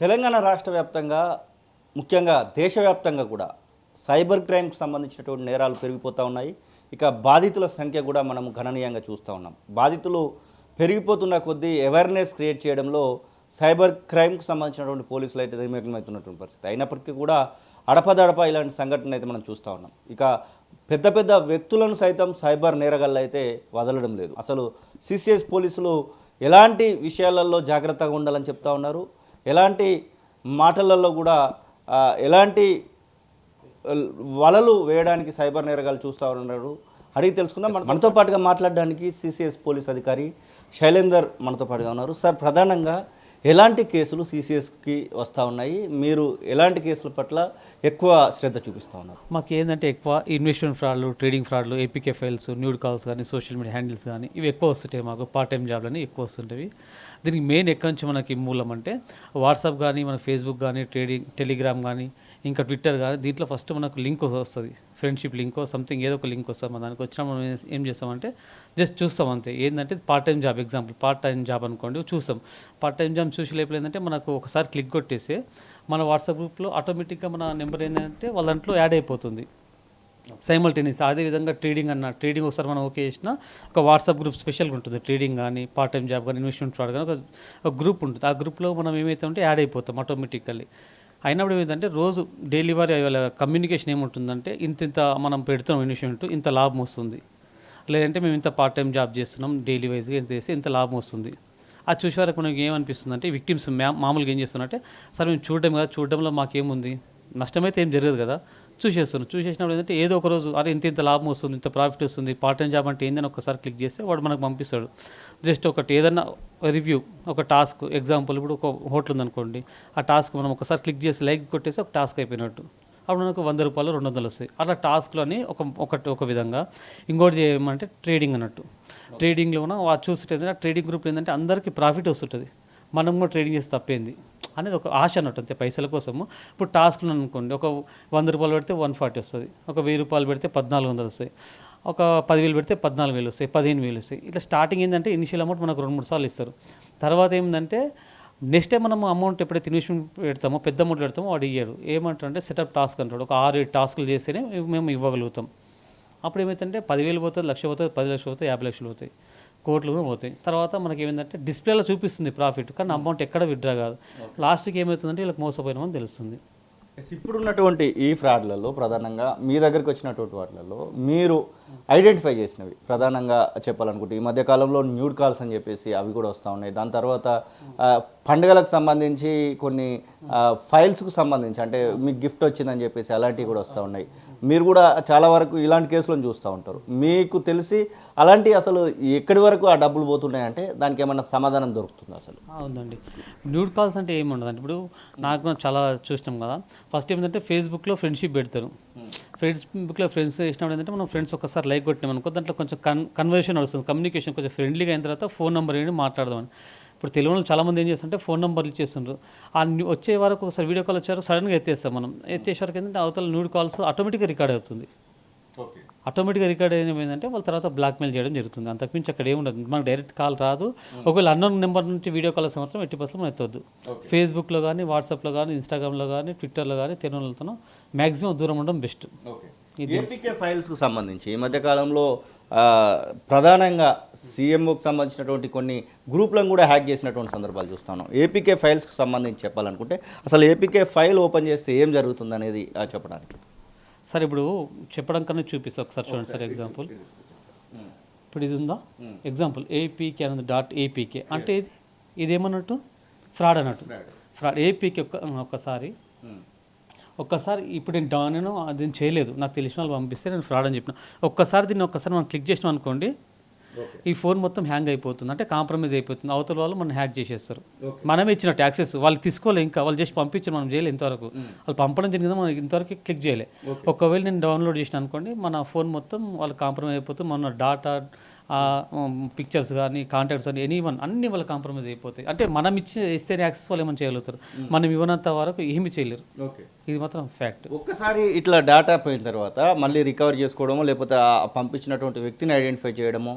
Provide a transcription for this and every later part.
తెలంగాణ రాష్ట్ర వ్యాప్తంగా ముఖ్యంగా దేశవ్యాప్తంగా కూడా సైబర్ క్రైమ్కి సంబంధించినటువంటి నేరాలు పెరిగిపోతూ ఉన్నాయి. ఇక బాధితుల సంఖ్య కూడా మనం గణనీయంగా చూస్తూ ఉన్నాం. బాధితులు పెరిగిపోతున్న కొద్దీ అవేర్నెస్ క్రియేట్ చేయడంలో సైబర్ క్రైమ్కి సంబంధించినటువంటి పోలీసులు అయితే నిమగ్నమవుతున్నటువంటి పరిస్థితి. అయినప్పటికీ కూడా అడపదడప ఇలాంటి సంఘటన అయితే మనం చూస్తూ ఉన్నాం. ఇక పెద్ద పెద్ద వ్యక్తులను సైతం సైబర్ నేరగాళ్ళు అయితే వదలడం లేదు. అసలు సిసిఎస్ పోలీసులు ఎలాంటి విషయాలలో జాగ్రత్తగా ఉండాలని చెప్తా ఉన్నారు, ఎలాంటి మాటలలో కూడా ఎలాంటి వలలు వేయడానికి సైబర్ నేరగాలు చూస్తూ ఉన్నారు అడిగి తెలుసుకుందాం. మనతో పాటుగా మాట్లాడడానికి సిసిఎస్ పోలీస్ అధికారి శైలేందర్ మనతో పాటుగా ఉన్నారు. సార్, ప్రధానంగా ఎలాంటి కేసులు సిసిఎస్కి వస్తూ ఉన్నాయి, మీరు ఎలాంటి కేసుల పట్ల ఎక్కువ శ్రద్ధ చూపిస్తూ ఉన్నారు? మాకు ఏంటంటే ఎక్కువ ఇన్వెస్ట్మెంట్ ఫ్రాడ్లు, ట్రేడింగ్ ఫ్రాడ్లు, ఏపీకే ఫైల్స్, న్యూడ్ కాల్స్ కానీ, సోషల్ మీడియా హ్యాండిల్స్ కానీ ఇవి ఎక్కువ వస్తుంటాయి. మాకు పార్ట్ టైం జాబ్లు ఎక్కువ వస్తుంటాయి. దీనికి మెయిన్ ఎక్కడి నుంచి మనకి మూలం అంటే వాట్సాప్ కానీ, మన ఫేస్బుక్ కానీ, టెలిగ్రామ్ కానీ, ఇంకా ట్విట్టర్ కానీ, దీంట్లో ఫస్ట్ మనకు లింక్ వస్తుంది, ఫ్రెండ్షిప్ లింక్ సంథింగ్ ఏదో ఒక లింక్ వస్తుంది. మన దానికి వచ్చినా మనం ఏం చేస్తామంటే జస్ట్ చూస్తాం అంతే. ఏంటంటే part time job, example part time job అనుకోండి, చూస్తాం. పార్ట్ టైం జాబ్ చూసి లేకపోతే ఏంటంటే మనకు ఒకసారి క్లిక్ కొట్టేస్తే మన వాట్సాప్ గ్రూప్లో ఆటోమేటిక్గా మన నెంబర్ ఏంటంటే వాళ్ళ దాంట్లో యాడ్ అయిపోతుంది సైమల్టేనియస్. అదేవిధంగా ట్రేడింగ్ ఒకసారి మనం ఓకే చేసిన ఒక వాట్సాప్ గ్రూప్ స్పెషల్గా ఉంటుంది. ట్రేడింగ్ కానీ, పార్ట్ టైం జాబ్ కానీ, ఇన్వెస్ట్మెంట్ ఫ్రాడ్ కానీ ఒక గ్రూప్ ఉంటుంది. ఆ గ్రూప్లో మనం ఏమైతే ఉంటే యాడ్ అయిపోతాం ఆటోమేటికల్లీ. అయినప్పుడు ఏమిటంటే రోజు డైలీ వారి కమ్యూనికేషన్ ఏముంటుందంటే ఇంత మనం పెడుతున్నాం ఇన్వెస్ట్మెంట్, ఇంత లాభం వస్తుంది, లేదంటే మేము ఇంత పార్ట్ టైం జాబ్ చేస్తున్నాం డైలీ వైజ్గా ఇంత చేస్తే ఇంత లాభం వస్తుంది. అది చూసే వరకు మనకి ఏమనిపిస్తుంది అంటే విక్టిమ్స్ మామూలుగా ఏం చేస్తున్నారంటే సార్ మేము చూడడంలో మాకేముంది, నష్టమైతే ఏం జరగదు కదా, చూసేసినప్పుడు ఏంటంటే ఏదో ఒక రోజు అరే ఇంత లాభం వస్తుంది, ఇంత ప్రాఫిట్ వస్తుంది, పార్ట్ టైం జాబ్ అంటే ఏందని ఒకసారి క్లిక్ చేస్తే వాడు మనకు పంపిస్తాడు. జస్ట్ ఒకటి ఏదన్నా రివ్యూ, ఒక టాస్క్, ఎగ్జాంపుల్ ఇప్పుడు ఒక హోటల్ ఉందనుకోండి, ఆ టాస్క్ మనం ఒకసారి క్లిక్ చేసి లైక్ కొట్టేసి ఒక టాస్క్ అయిపోయినట్టు. అప్పుడు మనకు 100 రూపాయలు 200 వస్తాయి. అట్లా టాస్క్లోని ఒక విధంగా. ఇంకోటి చేయమంటే ట్రేడింగ్ అన్నట్టు. ట్రేడింగ్లో చూస్తుంటే ట్రేడింగ్ గ్రూప్ ఏంటంటే అందరికీ ప్రాఫిట్ వస్తుంటుంది, మనం కూడా ట్రేడింగ్ చేస్తే తప్పేంది అనేది ఒక ఆశ అన్నట్టు, అంతే పైసల కోసము. ఇప్పుడు టాస్క్లు అనుకోండి, ఒక 100 రూపాయలు పెడితే 140 వస్తుంది, ఒక 1000 రూపాయలు పెడితే 1400 వస్తాయి, ఒక 10,000 పెడితే 14,000 వస్తాయి, 15,000 వస్తాయి. ఇట్లా స్టార్టింగ్ ఏంటంటే ఇనిషియల్ అమౌంట్ మనకు 2-3 సార్లు ఇస్తారు. తర్వాత ఏంటంటే నెక్స్ట్ టైం మనం అమౌంట్ ఎప్పుడైతే ఇన్వెస్ట్మెంట్ పెడతామో, పెద్ద అమౌంట్ పెడతామో వాడు ఇయ్యాడు. ఏమంటారంటే సెటప్ టాస్క్ అంటాడు, ఒక 6-7 టాస్కులు చేస్తేనే మేము ఇవ్వగలుగుతాం. అప్పుడు ఏమైతుందంటే 10,000 పోతుంది, 1,00,000 పోతుంది, 10 లక్షలు పోతాయి, 50 లక్షలు పోతాయి, కోట్లు కూడా పోతాయి. తర్వాత మనకి ఏమైందంటే డిస్ప్లేలో చూపిస్తుంది ప్రాఫిట్, కానీ అమౌంట్ ఎక్కడ విత్డ్రా కాదు. లాస్ట్కి ఏమవుతుందంటే వీళ్ళకి మోసపోయినామని తెలుస్తుంది. ఇప్పుడున్నటువంటి ఈ ఫ్రాడ్లలో ప్రధానంగా మీ దగ్గరికి వచ్చినటువంటి వాటిలలో మీరు ఐడెంటిఫై చేసినవి ప్రధానంగా చెప్పాలనుకుంటే ఈ మధ్య కాలంలో న్యూడ్ కాల్స్ అని చెప్పేసి అవి కూడా వస్తూ ఉన్నాయి. దాని తర్వాత పండుగలకు సంబంధించి కొన్ని ఫైల్స్కు సంబంధించి అంటే మీకు గిఫ్ట్ వచ్చిందని చెప్పేసి అలాంటివి కూడా వస్తూ ఉన్నాయి. మీరు కూడా చాలా వరకు ఇలాంటి కేసులను చూస్తూ ఉంటారు. మీకు తెలిసి అలాంటి అసలు ఎక్కడి వరకు ఆ డబ్బులు పోతున్నాయంటే దానికి ఏమన్నా సమాధానం దొరుకుతుంది అసలు? అవునండి, న్యూడ్ కాల్స్ అంటే ఏముండదండి. ఇప్పుడు నాకు చాలా చూసినాం కదా. ఫస్ట్ ఏంటంటే ఫేస్బుక్లో ఫ్రెండ్షిప్ పెడతారు. ఫేస్బుక్లో ఫ్రెండ్స్ చేసినప్పుడు ఏంటంటే మనం ఫ్రెండ్స్ ఒకసారి లైక్ కొట్టినాం అనుకో, దాంట్లో కొంచెం కన్వర్సేషన్ వస్తుంది, కమ్యూనికేషన్ కొంచెం ఫ్రెండ్లీగా అయిన తర్వాత ఫోన్ నెంబర్ ఏంటి మాట్లాడదామని. ఇప్పుడు తెలుగు వాళ్ళు చాలామంది ఏం చేస్తుంటే ఫోన్ నెంబర్లు ఇచ్చేస్తుంటారు. వచ్చే వరకు ఒకసారి వీడియో కాల్ వచ్చారు, సడన్గా ఎత్తేస్తాం. మనం ఎత్తేసరికి ఏంటంటే అవతల న్యూడ్ కాల్స్ ఆటోమేటిక్గా రికార్డ్ అవుతుంది. ఆటోమేటిక్గా రికార్డ్ ఏమైందంటే వాళ్ళ తర్వాత బ్లాక్మెయిల్ చేయడం జరుగుతుంది. అంతకుమించి అక్కడ ఏముండదు, మనకు డైరెక్ట్ కాల్ రాదు. ఒకవేళ అన్నోన్ నెంబర్ నుంచి వీడియో కాల్స్ మాత్రం 80% మనం ఎత్తొద్దు. ఫేస్బుక్లో కానీ, వాట్సాప్లో కానీ, ఇన్స్టాగ్రామ్లో కానీ, ట్విట్టర్లో కానీ తెలుగుతో మ్యాక్సిమం దూరం ఉండడం బెస్ట్. ఏపీకే ఫైల్స్కు సంబంధించి ఈ మధ్యకాలంలో ప్రధానంగా సీఎంఓకి సంబంధించినటువంటి కొన్ని గ్రూప్లను కూడా హ్యాక్ చేసినటువంటి సందర్భాలు చూస్తాను. ఏపీకే ఫైల్స్కు సంబంధించి చెప్పాలనుకుంటే అసలు ఏపీకే ఫైల్ ఓపెన్ చేస్తే ఏం జరుగుతుంది అనేది చెప్పడానికి సార్ ఇప్పుడు చెప్పడం కన్నా చూపిస్తా, ఒకసారి చూడండి సార్. ఎగ్జాంపుల్ ఇప్పుడు ఇది ఉందా, ఎగ్జాంపుల్ ఏపీకే అనేది .apk అంటే ఇది ఏమన్నట్టు ఫ్రాడ్ అన్నట్టు. ఫ్రాడ్ ఏపీకే ఒక్కసారి ఇప్పుడు నేను అది చేయలేదు, నాకు తెలిసిన వాళ్ళు పంపిస్తే నేను ఫ్రాడ్ అని చెప్పిన. దీన్ని మనం క్లిక్ చేసినాం అనుకోండి, ఈ ఫోన్ మొత్తం హ్యాంగ్ అయిపోతుంది, అంటే కాంప్రమైజ్ అయిపోతుంది. అవతల వాళ్ళు మనం హ్యాక్ చేసేస్తారు. మనమే ఇచ్చిన యాక్సెస్ వాళ్ళు తీసుకోలే, ఇంకా వాళ్ళు చేసి పంపించారు, మనం చేయలేదు ఇంతవరకు. వాళ్ళు పంపడం జరిగిందా మనం ఇంతవరకు క్లిక్ చేయలే. ఒకవేళ నేను డౌన్లోడ్ చేసిన అనుకోండి, మన ఫోన్ మొత్తం వాళ్ళు కాంప్రమైజ్ అయిపోతుంది, మన పిక్చర్స్ కానీ కాంటాక్ట్స్ కానీ ఎనీవన్ అన్ని వాళ్ళు కాంప్రమైజ్ అయిపోతాయి. అంటే మనం ఇస్తేనే యాక్సెస్ వాళ్ళు ఏమైనా చేయగలుగుతారు, మనం ఇవ్వనంత వరకు ఏమీ చేయలేరు. ఓకే, ఇది మాత్రం ఫ్యాక్ట్. ఒక్కసారి ఇట్లా డేటా పోయిన తర్వాత మళ్ళీ రికవర్ చేసుకోవడమో, లేకపోతే ఆ పంపించినటువంటి వ్యక్తిని ఐడెంటిఫై చేయడమో,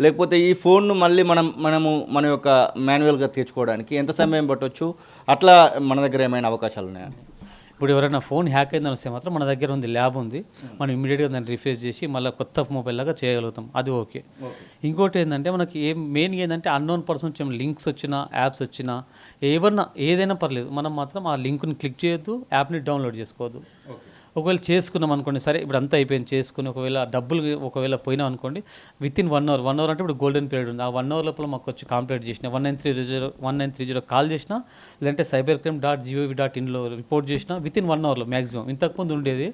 లేకపోతే ఈ ఫోన్ను మళ్ళీ మనము మన యొక్క మాన్యువల్గా తెచ్చుకోవడానికి ఎంత సమయం పట్టొచ్చు? అట్లా మన దగ్గర ఏమైనా అవకాశాలు ఉన్నాయా? ఇప్పుడు ఎవరైనా ఫోన్ హ్యాక్ అయిందని వస్తే మాత్రం మన దగ్గర ఉంది, ల్యాబ్ ఉంది, మనం ఇమీడియట్గా దాన్ని రిఫ్రెష్ చేసి మళ్ళీ కొత్త మొబైల్ లాగా చేయగలుగుతాం. అది ఓకే. ఇంకోటి ఏంటంటే మనకి మెయిన్గా ఏంటంటే అన్నోన్ పర్సన్ లింక్స్ వచ్చినా, యాప్స్ వచ్చినా, ఏదైనా పర్లేదు, మనం మాత్రం ఆ లింక్ని క్లిక్ చేయొద్దు, యాప్ని డౌన్లోడ్ చేసుకోవద్దు. ఒకవేళ చేసుకున్నాం అనుకోండి, సరే ఇప్పుడు అంతా అయిపోయింది చేసుకుని, ఒకవేళ డబ్బులు పోయినాం అనుకోండి, విత్ ఇన్ 1 అవర్ అంటే ఇప్పుడు గోల్డెన్ పీరియడ్ ఉంది, ఆ 1 అవర్ లోపల మాకు వచ్చి కంప్లైంట్ చేసిన 1930 కాల్ చేసినా, లేదంటే cybercrime.gov.in రిపోర్ట్ చేసినా విత్ ఇన్ 1 అవర్లో మ్యాక్సిమం. ఇంతకుముందు ఉండేది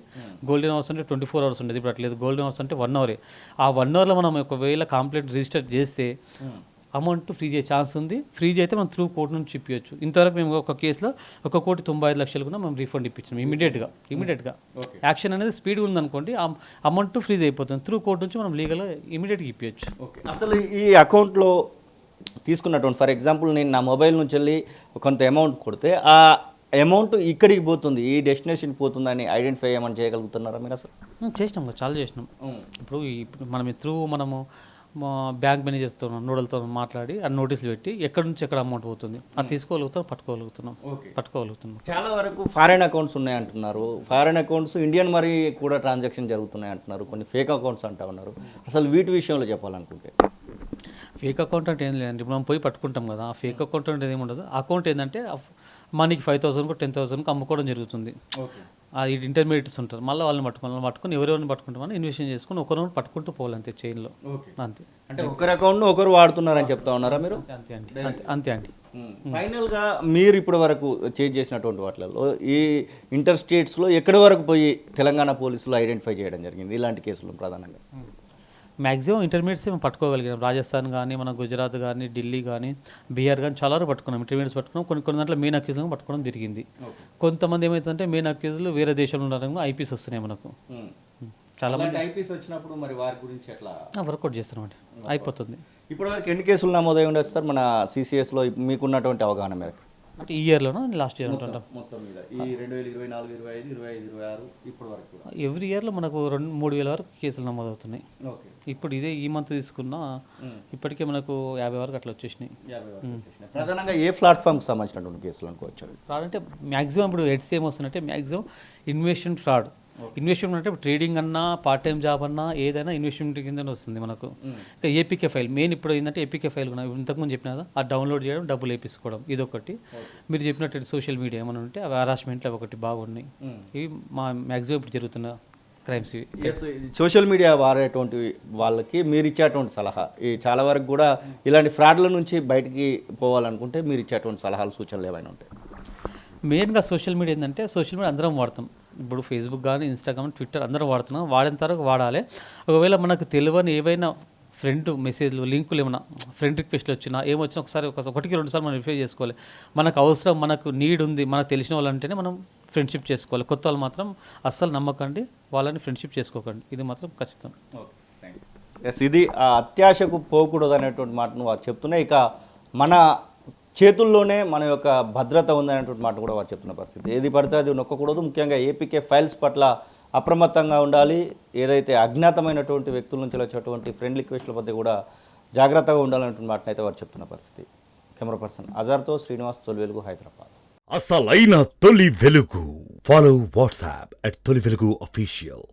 గోల్డెన్ అవర్స్ అంటే 24 అవర్స్ ఉండేది, ఇప్పుడు అట్లేదు. గోల్డెన్ అవర్స్ అంటే 1 అవరే. ఆ 1 అవర్లో మనం ఒకవేళ కంప్లైంట్ రిజిస్టర్ చేస్తే అమౌంట్ ఫ్రీజ్ అయ్యే ఛాన్స్ ఉంది. ఫ్రీజ్ అయితే మనం త్రూ కోర్టు నుంచి ఇప్పించవచ్చు. ఇంతవరకు మేము ఒక కేసులో 1,95,00,000 కూడా మేము రీఫండ్ ఇప్పించాం ఇమీడియట్గా. యాక్షన్ అనేది స్పీడ్గా ఉందనుకోండి, అమౌంట్ ఫ్రీజ్ అయిపోతుంది. త్రూ కోర్టు నుంచి మనం లీగల్గా ఇమీడియట్గా ఇప్పించవచ్చు. అసలు ఈ అకౌంట్లో తీసుకున్నటువంటి, ఫర్ ఎగ్జాంపుల్ నేను నా మొబైల్ నుంచి వెళ్ళి కొంత అమౌంట్ కొడితే ఆ అమౌంట్ ఇక్కడికి పోతుంది, ఈ డెస్టినేషన్ పోతుందని ఐడెంటిఫై ఏమైనా చేయగలుగుతున్నారా మీరు? అసలు చేసినాం, చాలా చేసినాం. ఇప్పుడు మనము బ్యాంక్ మేనేజర్తో నోడల్తో మాట్లాడి ఆ నోటీసులు పెట్టి ఎక్కడి నుంచి ఎక్కడ అమౌంట్ పోతుంది అది పట్టుకోగలుగుతున్నాం. చాలా వరకు ఫారెన్ అకౌంట్స్ ఉన్నాయి అంటున్నారు. ఫారెన్ అకౌంట్స్ ఇండియన్ మరి కూడా ట్రాన్సాక్షన్ జరుగుతున్నాయి అంటున్నారు, కొన్ని ఫేక్ అకౌంట్స్ అంటా ఉన్నారు. అసలు వీటి విషయంలో చెప్పాలనుకుంటే ఫేక్ అకౌంట్ అంటే ఏం లేదండి, ఇప్పుడు మనం పోయి పట్టుకుంటాం కదా, ఆ ఫేక్ అకౌంట్ అంటే ఏముండదు. అకౌంట్ ఏంటంటే మనకి 5,000కు 10,000కు అమ్ముకోవడం జరుగుతుంది. ఈ ఇంటర్మీడియట్స్ ఉంటారు, మళ్ళీ వాళ్ళని పట్టుకొని ఎవరెవరిని పట్టుకుంటామని ఇన్వెస్టిగేషన్ చేసుకుని ఒకరిని పట్టుకుంటూ పోవాలి అంతే, చైన్లో. అంతే. అంటే ఒకరి అకౌంట్ను ఒకరు వాడుతున్నారని చెప్తా ఉన్నారా మీరు? అంతే అండి. ఫైనల్గా మీరు ఇప్పటి వరకు చేంజ్ చేసినటువంటి వాటిలలో ఈ ఇంటర్ స్టేట్స్లో ఎక్కడి వరకు పోయి తెలంగాణ పోలీసులు ఐడెంటిఫై చేయడం జరిగింది ఇలాంటి కేసులు ప్రధానంగా? మ్యాక్సిమం ఇంటర్మీడియట్స్ మేము పట్టుకోగలిగాం. రాజస్థాన్ కానీ, మన గుజరాత్ కానీ, ఢిల్లీ కానీ, బీహార్ కానీ చాలా వరకు పట్టుకున్నాం. ఇంటర్మీడియట్స్ పట్టుకున్నాం. కొన్ని దాంట్లో మెయిన్ అక్యూజ్లను పట్టుకోవడం జరిగింది. కొంతమంది ఏమవుతుందంటే మెయిన్ అక్యూజులు వేరే దేశంలో ఉన్నారని ఐపీస్ వస్తున్నాయి మనకు. చాలా మంది ఐపీస్ వచ్చినప్పుడు మరి వారి గురించి ఎట్లా వర్కౌట్ చేస్తున్నాం అండి, అయిపోతుంది. ఇప్పటివరకు ఎన్ని కేసులు నమోదై ఉండొచ్చు సార్ మన CCSలో మీకున్నటువంటి అవగాహన మేరకు? అంటే ఈ ఇయర్లోనా లాస్ట్ ఇయర్ ఉంటుంటాం మొత్తం మీద ఈ 2024, 25, 25, 26 ఇప్పటి వరకు ఎవ్రీ ఇయర్లో మనకు 2-3 వేల వరకు కేసులు నమోదవుతున్నాయి. ఇప్పుడు ఈ మంత్ తీసుకున్నా ఇప్పటికే మనకు 50 వరకు అట్లా వచ్చేసినాయి. ప్రధానంగా ఏ ప్లాట్ఫామ్కి సంబంధించినటువంటి కేసులు అనుకోవచ్చు? ఫ్రాడ్ అంటే మ్యాక్సిమం ఇప్పుడు హెడ్స్ ఏమొస్తుందంటే మ్యాక్సిమం ఇన్వెస్ట్మెంట్ ఫ్రాడ్. ఇన్వెస్ట్మెంట్ అంటే ట్రేడింగ్ అన్నా, పార్ట్ టైం జాబ్ అన్నా, ఏదైనా ఇన్వెస్ట్మెంట్ కింద వస్తుంది మనకు. ఇంకా ఏపీకే ఫైల్ మెయిన్. ఇప్పుడు ఏంటంటే ఏపీకే ఫైల్ కూడా ఇంతకుముందు చెప్పిన కదా, ఆ డౌన్లోడ్ చేయడం, డబ్బులు వేపించుకోవడం, ఇదొకటి. మీరు చెప్పినట్టు సోషల్ మీడియా ఏమైనా ఉంటే అవి హరాస్మెంట్లు అవి ఒకటి బాగున్నాయి. ఇవి మా మ్యాక్సిమం ఇప్పుడు జరుగుతున్న క్రైమ్స్ ఇవి. సోషల్ మీడియా వాడేటువంటి వాళ్ళకి మీరు ఇచ్చేటువంటి సలహా, ఈ చాలా వరకు కూడా ఇలాంటి ఫ్రాడ్ల నుంచి బయటికి పోవాలనుకుంటే మీరు ఇచ్చేటువంటి సలహాలు, సూచనలు ఏమైనా ఉంటాయి? మెయిన్గా సోషల్ మీడియా ఏంటంటే, సోషల్ మీడియా అందరం వాడతాం. ఇప్పుడు ఫేస్బుక్ కానీ, ఇన్స్టాగ్రామ్, ట్విట్టర్ అందరం వాడుతున్నాం. వాడిన తర్వాత వాడాలి. ఒకవేళ మనకు తెలియని ఏవైనా ఫ్రెండ్ మెసేజ్లు, లింకులు ఏమైనా ఫ్రెండ్ రిక్వెస్ట్లు వచ్చినా ఏమొచ్చినా ఒకటికి 2 సార్లు మనం రిఫ్రెష్ చేసుకోవాలి. మనకు అవసరం, మనకు నీడ్ ఉంది, మనకు తెలిసిన వాళ్ళు అంటేనే మనం ఫ్రెండ్షిప్ చేసుకోవాలి. కొత్త వాళ్ళు మాత్రం అస్సలు నమ్మకండి, వాళ్ళని ఫ్రెండ్షిప్ చేసుకోకండి. ఇది మాత్రం ఖచ్చితం. ఇది అత్యాశకు పోకూడదు అనేటువంటి మాటను వారు చెప్తున్నాయి. ఇక మన చేతుల్లోనే మన యొక్క భద్రత ఉందనేటువంటి మాట కూడా వారు చెప్తున్న పరిస్థితి. ఏది పడితే అది నొక్కకూడదు. ముఖ్యంగా ఏపీకే ఫైల్స్ పట్ల అప్రమత్తంగా ఉండాలి. ఏదైతే అజ్ఞాతమైనటువంటి వ్యక్తుల నుంచి వచ్చేటువంటి ఫ్రెండ్ రిక్వెస్ట్ల మధ్య కూడా జాగ్రత్తగా ఉండాలనేటువంటి మాటను అయితే వారు చెప్తున్న పరిస్థితి. కెమెరా పర్సన్ అజర్తో శ్రీనివాస్, తొలి వెలుగు, హైదరాబాద్. అసలైన తొలి వెలుగు. ఫాలో వాట్సాప్ @తొలి వెలుగు అఫీషియల్.